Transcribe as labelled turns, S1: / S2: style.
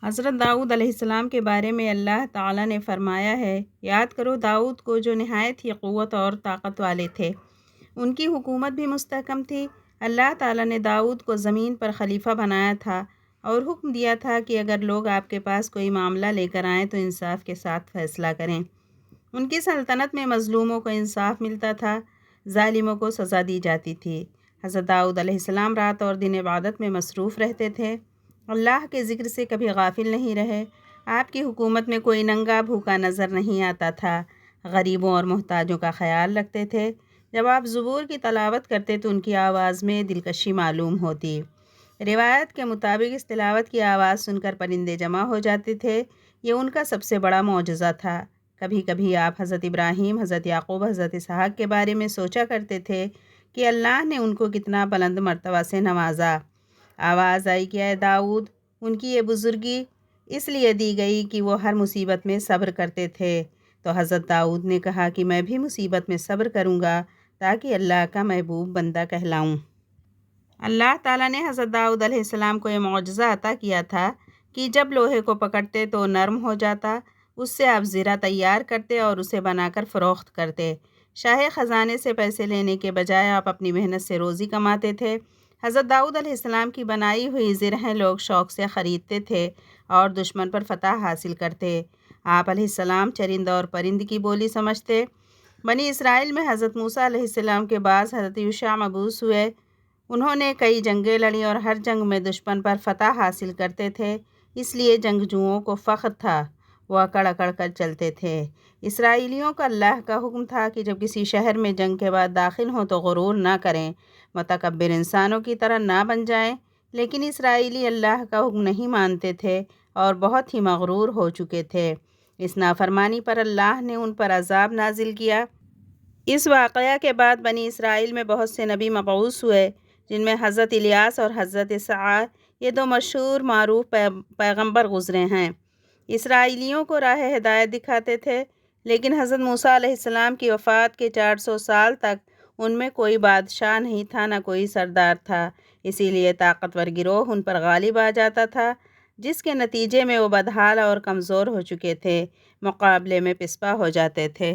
S1: حضرت داؤد علیہ السلام کے بارے میں اللہ تعالیٰ نے فرمایا ہے، یاد کرو داؤد کو جو نہایت ہی قوت اور طاقت والے تھے۔ ان کی حکومت بھی مستحکم تھی۔ اللہ تعالیٰ نے داؤد کو زمین پر خلیفہ بنایا تھا اور حکم دیا تھا کہ اگر لوگ آپ کے پاس کوئی معاملہ لے کر آئیں تو انصاف کے ساتھ فیصلہ کریں۔ ان کی سلطنت میں مظلوموں کو انصاف ملتا تھا، ظالموں کو سزا دی جاتی تھی۔ حضرت داؤد علیہ السلام رات اور دن عبادت میں مصروف رہتے تھے، اللہ کے ذکر سے کبھی غافل نہیں رہے۔ آپ کی حکومت میں کوئی ننگا بھوکا نظر نہیں آتا تھا، غریبوں اور محتاجوں کا خیال رکھتے تھے۔ جب آپ زبور کی تلاوت کرتے تو ان کی آواز میں دلکشی معلوم ہوتی۔ روایت کے مطابق اس تلاوت کی آواز سن کر پرندے جمع ہو جاتے تھے، یہ ان کا سب سے بڑا معجزہ تھا۔ کبھی کبھی آپ حضرت ابراہیم، حضرت یعقوب، حضرت اسحاق کے بارے میں سوچا کرتے تھے کہ اللہ نے ان کو کتنا بلند مرتبہ سے نوازا۔ آواز آئی کہ اے داؤد، ان کی یہ بزرگی اس لیے دی گئی کہ وہ ہر مصیبت میں صبر کرتے تھے۔ تو حضرت داؤد نے کہا کہ میں بھی مصیبت میں صبر کروں گا تاکہ اللہ کا محبوب بندہ کہلاؤں۔ اللہ تعالیٰ نے حضرت داؤد علیہ السلام کو یہ معجزہ عطا کیا تھا کہ جب لوہے کو پکڑتے تو نرم ہو جاتا، اس سے آپ زرہ تیار کرتے اور اسے بنا کر فروخت کرتے۔ شاہی خزانے سے پیسے لینے کے بجائے آپ اپنی محنت سے روزی کماتے تھے۔ حضرت داؤد علیہ السلام کی بنائی ہوئی زرہیں لوگ شوق سے خریدتے تھے اور دشمن پر فتح حاصل کرتے۔ آپ علیہ السلام چرند اور پرند کی بولی سمجھتے۔ بنی اسرائیل میں حضرت موسیٰ علیہ السلام کے بعد حضرت یوشع مبعوث ہوئے۔ انہوں نے کئی جنگیں لڑیں اور ہر جنگ میں دشمن پر فتح حاصل کرتے تھے، اس لیے جنگجوؤں کو فخر تھا، وہ اکڑ اکڑ کر چلتے تھے۔ اسرائیلیوں کا اللہ کا حکم تھا کہ جب کسی شہر میں جنگ کے بعد داخل ہوں تو غرور نہ کریں، متکبر انسانوں کی طرح نہ بن جائیں، لیکن اسرائیلی اللہ کا حکم نہیں مانتے تھے اور بہت ہی مغرور ہو چکے تھے۔ اس نافرمانی پر اللہ نے ان پر عذاب نازل کیا۔ اس واقعہ کے بعد بنی اسرائیل میں بہت سے نبی مبعوث ہوئے، جن میں حضرت الیاس اور حضرت عیسیٰ، یہ دو مشہور معروف پیغمبر گزرے ہیں۔ اسرائیلیوں کو راہ ہدایت دکھاتے تھے، لیکن حضرت موسیٰ علیہ السلام کی وفات کے 400 سال تک ان میں کوئی بادشاہ نہیں تھا، نہ کوئی سردار تھا، اسی لیے طاقتور گروہ ان پر غالب آ جاتا تھا، جس کے نتیجے میں وہ بدحال اور کمزور ہو چکے تھے، مقابلے میں پسپا ہو جاتے تھے۔